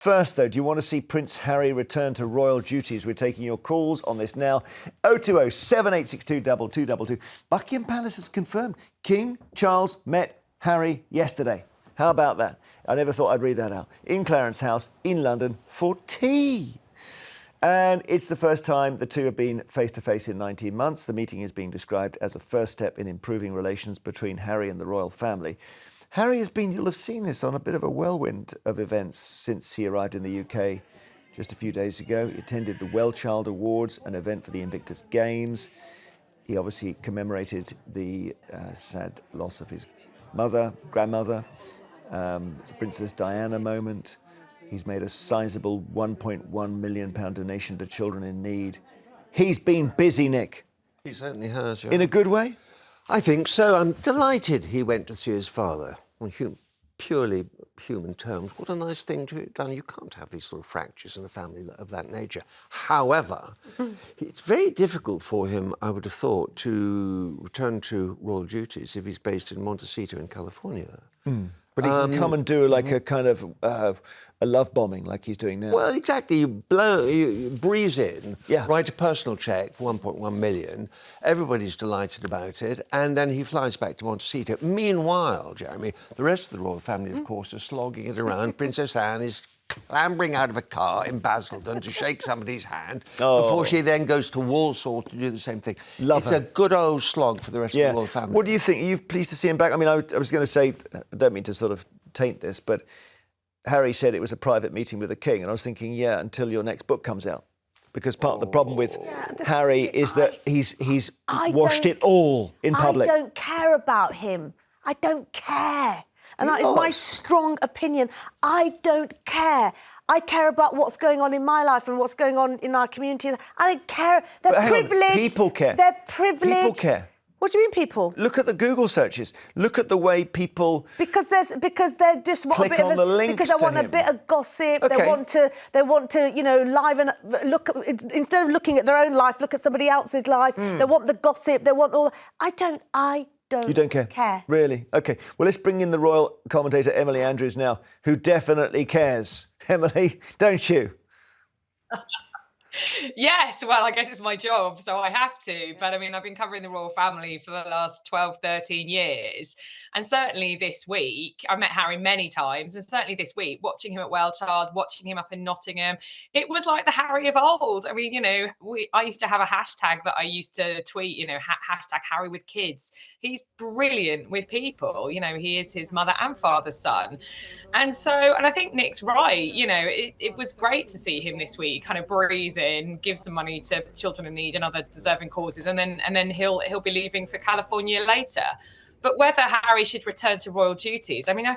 First, though, do you want to see Prince Harry return to royal duties? We're taking your calls on this now. 020 7862 2222. Buckingham Palace has confirmed King Charles met Harry yesterday. How about that? I never thought I'd read that out. In Clarence House in London for tea. And it's the first time the two have been face-to-face in 19 months. The meeting is being described as a first step in improving relations between Harry and the royal family. Harry has been, you'll have seen this, on a bit of a whirlwind of events since he arrived in the UK just a few days ago. He attended the Wellchild Awards, an event for the Invictus Games. He obviously commemorated the sad loss of his grandmother. It's a Princess Diana moment. He's made a sizable £1.1 million donation to children in need. He's been busy, Nick. He certainly has, yeah. In a good way? I think so. I'm delighted he went to see his father on purely human terms. What a nice thing to have done. You can't have these sort of fractures in a family of that nature. However, it's very difficult for him, I would have thought, to return to royal duties if he's based in Montecito in California. But he can come and do like a kind of a love bombing like he's doing now. Well, exactly. You breeze in, write a personal cheque for 1.1 million. Everybody's delighted about it. And then he flies back to Montecito. Meanwhile, Jeremy, the rest of the royal family, of course, are slogging it around. Princess Anne is clambering out of a car in Basildon to shake somebody's hand before she then goes to Walsall to do the same thing. It's a good old slog for the rest of the royal family. What do you think? Are you pleased to see him back? I mean, I was going to say, I don't mean to sort of taint this, but Harry said it was a private meeting with the King, and I was thinking, until your next book comes out. Because part of the problem with Harry is that he's washed it all in public. I don't care about him. I don't care. And that is my strong opinion. I don't care. I care about what's going on in my life and what's going on in our community. I don't care. They're privileged. People care. They're privileged. People care. What do you mean, people? Look at the Google searches. Look at the way people because they're just want click a bit on of the links because they want to a bit of gossip. Okay. They want to liven look instead of looking at their own life, look at somebody else's life. They want the gossip. They want all. I don't. You don't care? Really? OK. Well, let's bring in the royal commentator, Emily Andrews, now, who definitely cares. Emily, don't you? Yes, well, I guess it's my job, so I have to. But I mean, I've been covering the royal family for the last 12, 13 years. And certainly this week, I've met Harry many times. And certainly this week, watching him at Wellchild, watching him up in Nottingham, it was like the Harry of old. I mean, I used to have a hashtag that I used to tweet, hashtag Harry with kids. He's brilliant with people. He is his mother and father's son. And I think Nick's right. It was great to see him this week kind of breeze in, give some money to children in need and other deserving causes, and then he'll be leaving for California later. But whether Harry should return to royal duties, I mean, I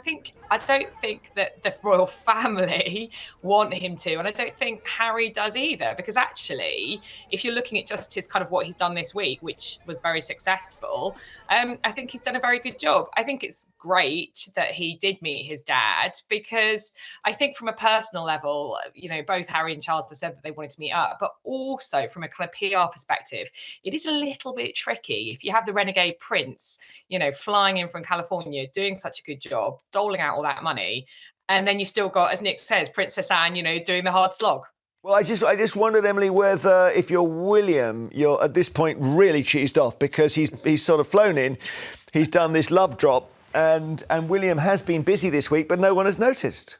don't think that the royal family want him to, and I don't think Harry does either, because actually, if you're looking at just his kind of what he's done this week, which was very successful, I think he's done a very good job. I think it's great that he did meet his dad, because I think from a personal level, both Harry and Charles have said that they wanted to meet up, but also from a kind of PR perspective, it is a little bit tricky if you have the renegade prince, flying in from California, doing such a good job, doling out all that money, and then you still got, as Nick says, Princess Anne, doing the hard slog. Well, I just wondered, Emily, whether if you're William, you're at this point really cheesed off, because he's sort of flown in, he's done this love drop, and William has been busy this week, but no one has noticed.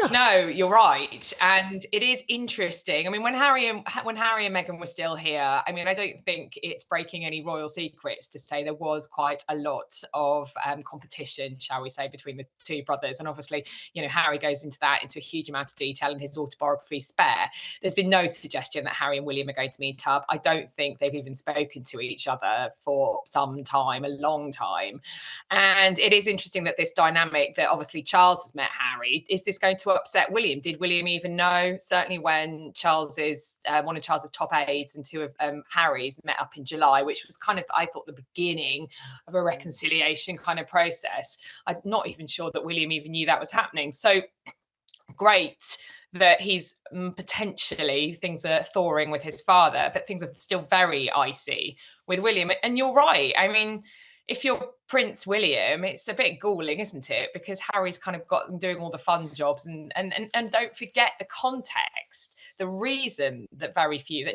Yeah. No, you're right. And it is interesting. I mean, when Harry and Meghan were still here, I mean, I don't think it's breaking any royal secrets to say there was quite a lot of competition, shall we say, between the two brothers. And obviously, Harry goes into a huge amount of detail in his autobiography, Spare. There's been no suggestion that Harry and William are going to meet up. I don't think they've even spoken to each other for some time, a long time. And it is interesting that this dynamic that obviously Charles has met Harry, is this going to upset William? Did William even know? Certainly when one of Charles's top aides and two of Harry's met up in July, which was kind of, I thought, the beginning of a reconciliation kind of process. I'm not even sure that William even knew that was happening. So great that he's potentially, things are thawing with his father, but things are still very icy with William. And you're right. I mean, if you're Prince William, it's a bit galling, isn't it? Because Harry's kind of doing all the fun jobs, and don't forget the context. The reason that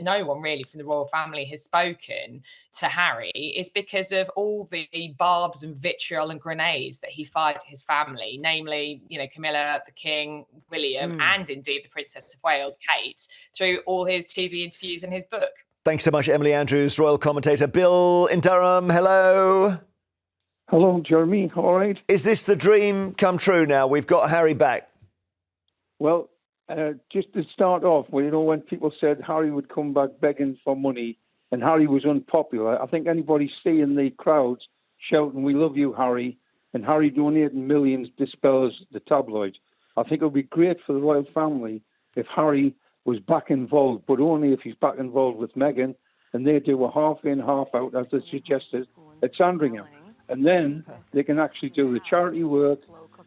no one really from the royal family has spoken to Harry is because of all the barbs and vitriol and grenades that he fired at his family, namely, Camilla, the King, William, and indeed the Princess of Wales, Kate, through all his TV interviews and his book. Thanks so much, Emily Andrews, royal commentator. Bill in Durham, hello. Hello, Jeremy. All right. Is this the dream come true now? We've got Harry back. Well, just to start off, when people said Harry would come back begging for money and Harry was unpopular, I think anybody seeing the crowds shouting, "We love you, Harry," and Harry donating millions dispels the tabloids. I think it would be great for the royal family if Harry was back involved, but only if he's back involved with Meghan and they do a half in, half out, as they suggested at Sandringham. And then they can actually do the charity work.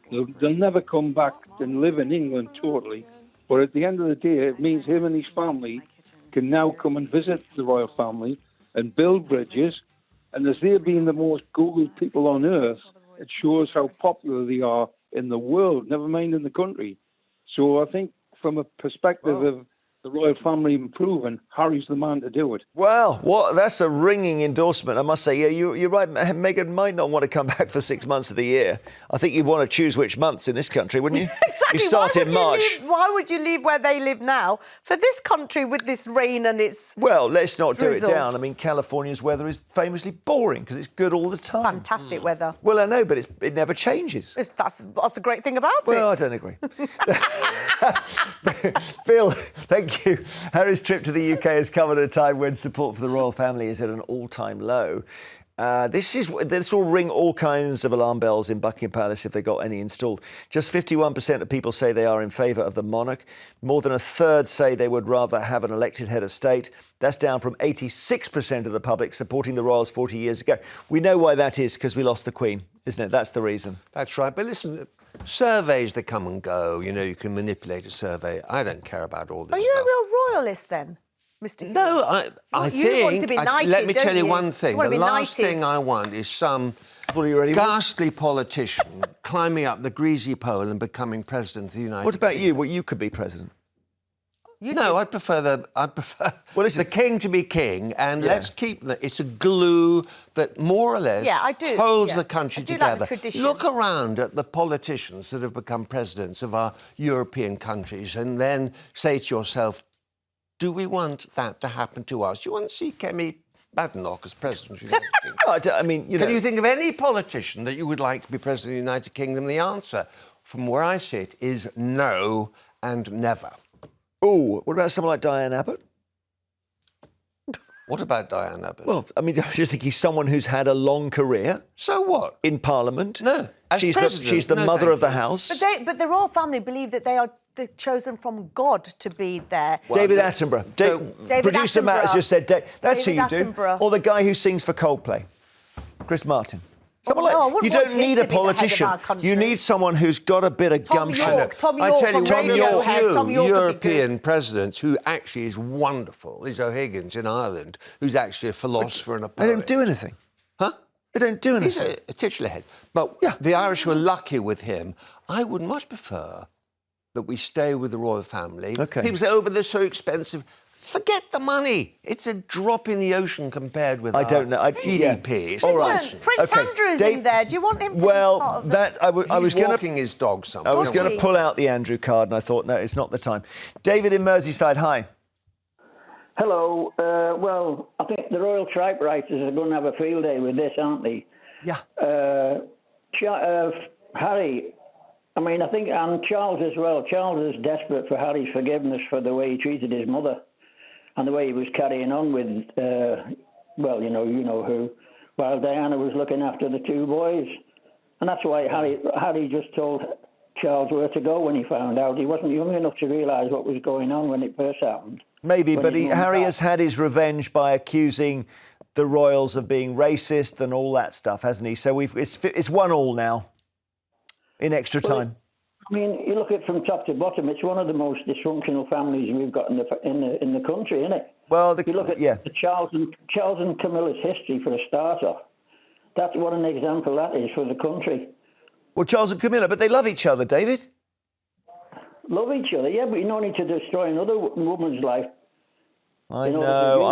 They'll never come back and live in England totally. But at the end of the day, it means him and his family can now come and visit the royal family and build bridges. And as they're being the most Googled people on earth, it shows how popular they are in the world, never mind in the country. So I think from a perspective of the royal family improving, Harry's the man to do it. Well, that's a ringing endorsement, I must say. Yeah, you're right. Meghan might not want to come back for 6 months of the year. I think you'd want to choose which months in this country, wouldn't you? Exactly. You start in March. Why would you leave where they live now for this country with this rain and its Well, let's not do it drizzles? down. I mean, California's weather is famously boring because it's good all the time. Fantastic weather. Well, I know, but it never changes. That's a great thing about it. Well, I don't agree. Phil, thank you. Harry's trip to the UK has come at a time when support for the royal family is at an all-time low. This will ring all kinds of alarm bells in Buckingham Palace if they got any installed. Just 51% of people say they are in favour of the monarch. More than a third say they would rather have an elected head of state. That's down from 86% of the public supporting the royals 40 years ago. We know why that is, because we lost the Queen, isn't it? That's the reason. That's right. But listen, surveys, they come and go. You can manipulate a survey. I don't care about all this Are you stuff. a real royalist then, Mr. Hewer? No, I You think... want to be knighted, let me don't tell you you? one thing. You want to The be last knighted. thing I want is some you already ghastly politician climbing up the greasy pole and becoming president of the United What about Kingdom. you? Well, you could be president. I'd prefer the king to be king, and let's keep it's a glue that more or less holds the country together. Like the tradition. Look around at the politicians that have become presidents of our European countries and then say to yourself, do we want that to happen to us? Do you want to see Kemi Badenoch as president of the United Kingdom? I mean, Can you think of any politician that you would like to be president of the United Kingdom? The answer, from where I sit, is no and never. Oh, what about someone like Diane Abbott? What about Diane Abbott? Well, I mean, I was just thinking someone who's had a long career. So what? In Parliament. No. As president, she's the mother of the house. But the royal family believe that they're chosen from God to be there. David Attenborough. David Producer Matt has just said, that's David who you do. Attenborough. Or the guy who sings for Coldplay, Chris Martin. Someone I like, wouldn't you want don't him need to a be the head of politician. our country. You need someone who's got a bit of gumption. Tom I York tell you, from Radiohead. Tom York would be European good. president who actually is wonderful is O'Higgins in Ireland, who's actually a philosopher and a poet. They don't do anything. Huh? They don't do anything. He's a titular head. But the Irish were lucky with him. I would much prefer that we stay with the royal family. Okay. People say, but they're so expensive. Forget the money. It's a drop in the ocean compared with I don't know. GDP. It's All right. Listen, Prince Andrew's in there. Do you want him to be part of that I was He's going walking his dog somewhere. I was going to pull out the Andrew card, and I thought, no, it's not the time. David in Merseyside, hi. Hello. Well, I think the Royal Typewriters are going to have a field day with this, aren't they? Yeah. Harry, I mean, I think, and Charles as well. Charles is desperate for Harry's forgiveness for the way he treated his mother and the way he was carrying on with, well, you know who, while Diana was looking after the two boys. And that's why Harry just told Charles where to go when he found out. He wasn't young enough to realise what was going on when it first happened. Maybe, but Harry has had his revenge by accusing the royals of being racist and all that stuff, hasn't he? So it's 1-1 now, in extra time. I mean, you look at it from top to bottom. It's one of the most dysfunctional families we've got in the country, isn't it? Well, you look at the Charles and Camilla's history for a starter. That's what an example that is for the country. Well, Charles and Camilla, but they love each other, David. Love each other, yeah, but you don't need to destroy another woman's life. I know.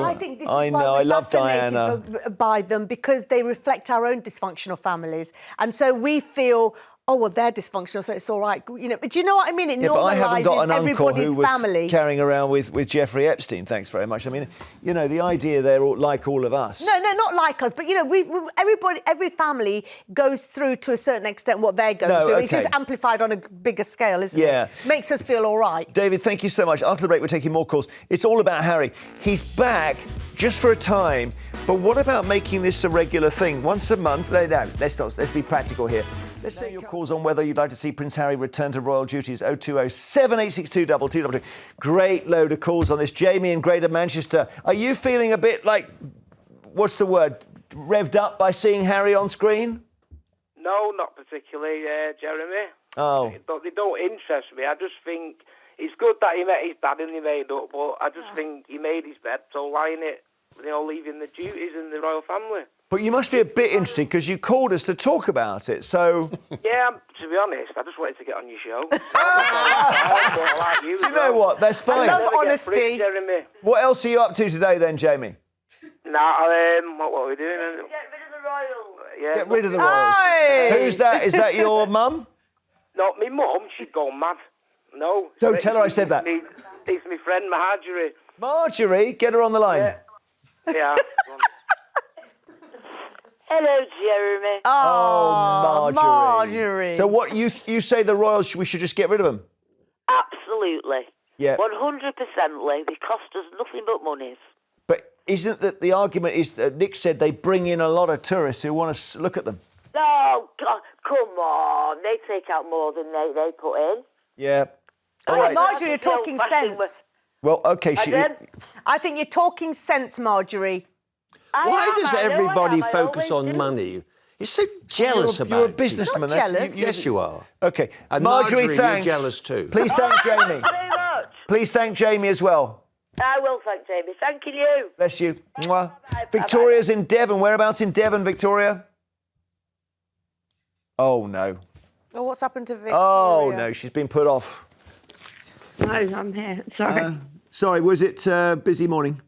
I think this is why I we're love fascinated Diana. by them, because they reflect our own dysfunctional families. And so we feel, oh, well, they're dysfunctional, so it's all right. You know, but do you know what I mean? It Yeah, but I haven't got normalises an uncle everybody's who was family. carrying around with Jeffrey Epstein, thanks very much. I mean, you know, the idea they're all like all of us. No, not like us, but, you know, every family goes through to a certain extent what they're going through. Okay. It's just amplified on a bigger scale, isn't Yeah. it? Makes us feel all right. David, thank you so much. After the break, we're taking more calls. It's all about Harry. He's back just for a time, but what about making this a regular thing? Once a month? No, let's be practical here. Let's say your calls on whether you'd like to see Prince Harry return to royal duties. 020 7862 2222. Great load of calls on this. Jamie in Greater Manchester. Are you feeling a bit like, what's the word, revved up by seeing Harry on screen? No, not particularly, Jeremy. Oh. They don't interest me. I just think it's good that he met his dad and he made up, but I just think he made his bed, so why in it, leaving the duties in the royal family. But you must be a bit interested because you called us to talk about it, so... Yeah, to be honest, I just wanted to get on your show. Like you, Do you know what? That's fine. I love honesty. Jeremy. What else are you up to today then, Jamie? What are we doing? Get rid of the royals. Yeah. Get rid of the royals. Hey! Who's that? Is that your mum? No, my mum, she's gone mad. No. Don't tell her I said that. It's my friend Marjorie. Marjorie, get her on the line. Yeah. Hello, Jeremy. Oh, Marjorie. So what, you say the royals, we should just get rid of them? Absolutely. Yeah. 100%. They cost us nothing but monies. But isn't that the argument is that Nick said they bring in a lot of tourists who want to look at them? Oh, God, come on. They take out more than they put in. Yeah. I All think, right. Marjorie, you're talking sense. Well, OK, I think you're talking sense, Marjorie. Why does everybody focus on money? You're so jealous about it. You're a businessman. Not jealous. Yes, you are. OK. And Marjorie, thanks. you're jealous too. Please thank Jamie. Very much. Please thank Jamie as well. I will thank Jamie. Thank you. Bless you. Mwah. Victoria's in Devon. Whereabouts in Devon, Victoria? Oh, no. Oh, what's happened to Victoria? Oh, no, she's been put off. No, I'm here. Sorry. Sorry, was it a busy morning?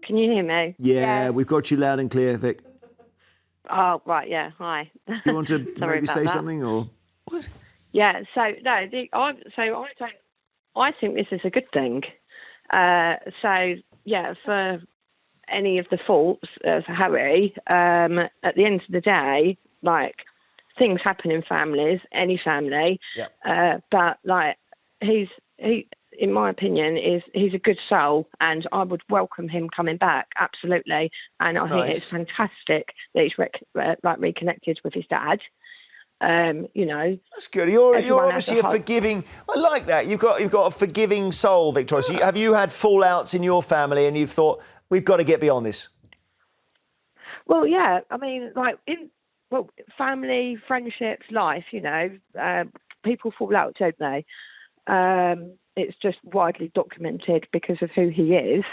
Can you hear me? Yeah, Yes. we've got you loud and clear, Vic. Oh, right, yeah, hi. You want to Sorry maybe about say that. something, or...? Yeah, so, no, I think this is a good thing. For any of the faults of Harry, at the end of the day, like, things happen in families, any family, but, like, he, in my opinion, he's a good soul, and I would welcome him coming back, absolutely. And I think it's fantastic that he's reconnected with his dad. That's good. You're obviously a forgiving. I like that. You've got a forgiving soul, Victoria. So have you had fallouts in your family, and you've thought we've got to get beyond this? Well, yeah. I mean, family, friendships, life. People fall out, don't they? It's just widely documented because of who he is.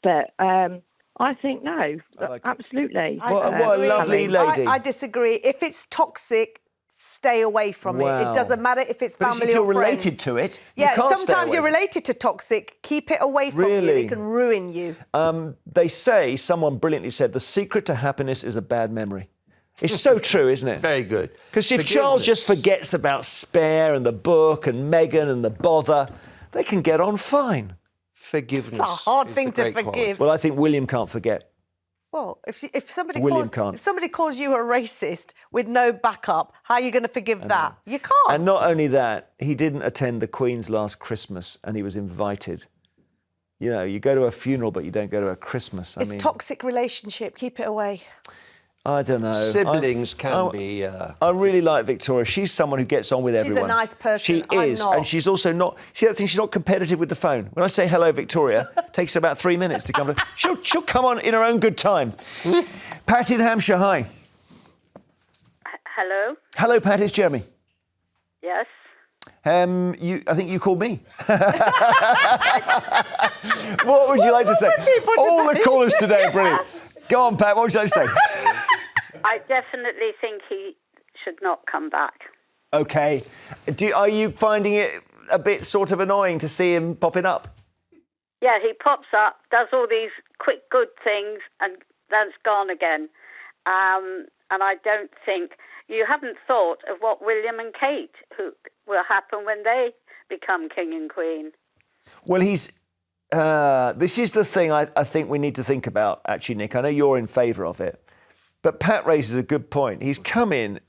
But I think no, absolutely. What a lovely lady. I disagree. If it's toxic, stay away from it. Wow. It doesn't matter if it's But family if you're or friends. related to it, you yeah, can't stay sometimes away you're from it. related to toxic. Keep it away from you. Really? It can ruin you. They say, someone brilliantly said, the secret to happiness is a bad memory. It's so true, isn't it? Very good. Because if Charles just forgets about Spare and the book and Meghan and the bother, they can get on fine. Forgiveness. It's a hard is thing the to great forgive. quality. Well, I think William can't forget. Well, if somebody William calls can't. if somebody calls you a racist with no backup, how are you going to forgive that? You can't. And not only that, he didn't attend the Queen's last Christmas and he was invited. You know, you go to a funeral, but you don't go to a Christmas. It's toxic relationship. Keep it away. I don't know. Siblings can be... I really like Victoria. She's someone who gets on with everyone. She's a nice person. She I'm is. not. And she's also not... See that thing? She's not competitive with the phone. When I say hello, Victoria, it takes her about 3 minutes to come. She'll come on in her own good time. Pat in Hampshire, hi. Hello? Hello, Pat. It's Jeremy. Yes? I think you called me. What would you like to say? people All the today? callers today are brilliant. Go on, Pat, what would you like to say? I definitely think he should not come back. OK. Are you finding it a bit sort of annoying to see him popping up? Yeah, he pops up, does all these quick good things, and then's gone again. And I don't think... You haven't thought of what William and Kate who will happen when they become king and queen. Well, he's... this is the thing I think we need to think about, actually, Nick. I know you're in favour of it. But Pat raises a good point. He's come in...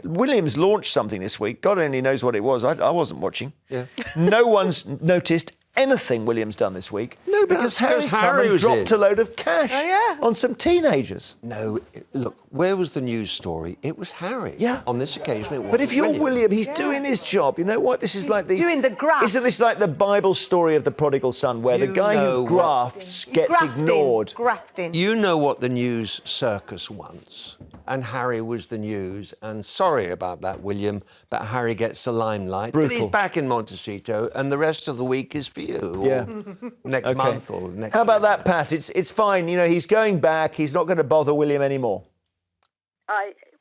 William's launched something this week. God only knows what it was. I wasn't watching. Yeah. No one's noticed anything William's done this week. No, but because that's Harry was dropped a load of cash yeah. on some teenagers. No, look, where was the news story? It was Harry. Yeah. On this occasion, it was. But if you're William, he's doing his job. You know what? This is like the... doing the graft. Isn't this like the Bible story of the prodigal son, where the guy who grafts gets ignored? Grafting. You know what the news circus wants. And Harry was the news. And sorry about that, William, but Harry gets the limelight. Brutal. But he's back in Montecito, and the rest of the week is for you. Yeah. Next month or next How about year. that, Pat? It's fine. You know, he's going back. He's not going to bother William anymore.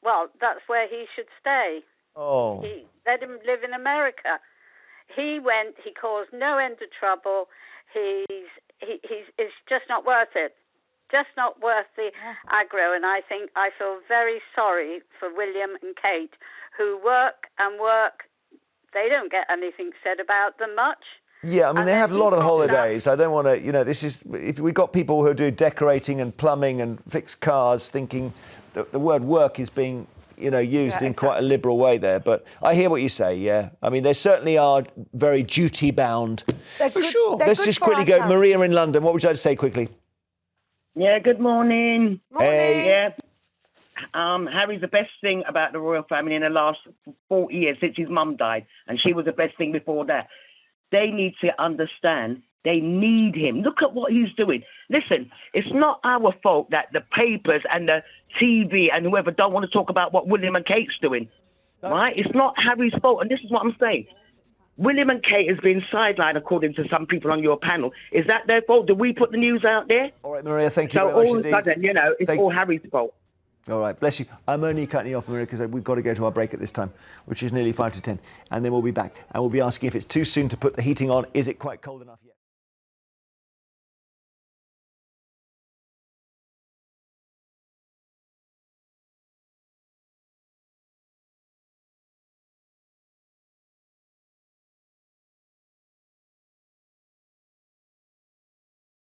Well, that's where he should stay. Oh. Let him live in America. He went. He caused no end of trouble. It's just not worth it. Just not worth the aggro. And I feel very sorry for William and Kate, who work and work. They don't get anything said about them much. Yeah, I mean, they have a lot of holidays. I don't want to, you know, if we've got people who do decorating and plumbing and fix cars, thinking that the word work is being, you know, used in quite a liberal way there. But I hear what you say, yeah. I mean, they certainly are very duty-bound. For sure. Let's just quickly go. Maria in London, what would you like to say quickly? Yeah, good morning. Hey. Yeah. Harry's the best thing about the royal family in the last 40 years since his mum died, and she was the best thing before that. They need to understand they need him. Look at what he's doing. Listen, it's not our fault that the papers and the TV and whoever don't want to talk about what William and Kate's doing, right? It's not Harry's fault, and this is what I'm saying. William and Kate has been sidelined, according to some people on your panel. Is that their fault? Did we put the news out there? All right, Maria, thank you so very much all indeed. of a sudden, you know, it's all Harry's fault. All right, bless you. I'm only cutting you off, Maria, because we've got to go to our break at this time, which is nearly 5 to 10. And then we'll be back. And we'll be asking if it's too soon to put the heating on. Is it quite cold enough yet?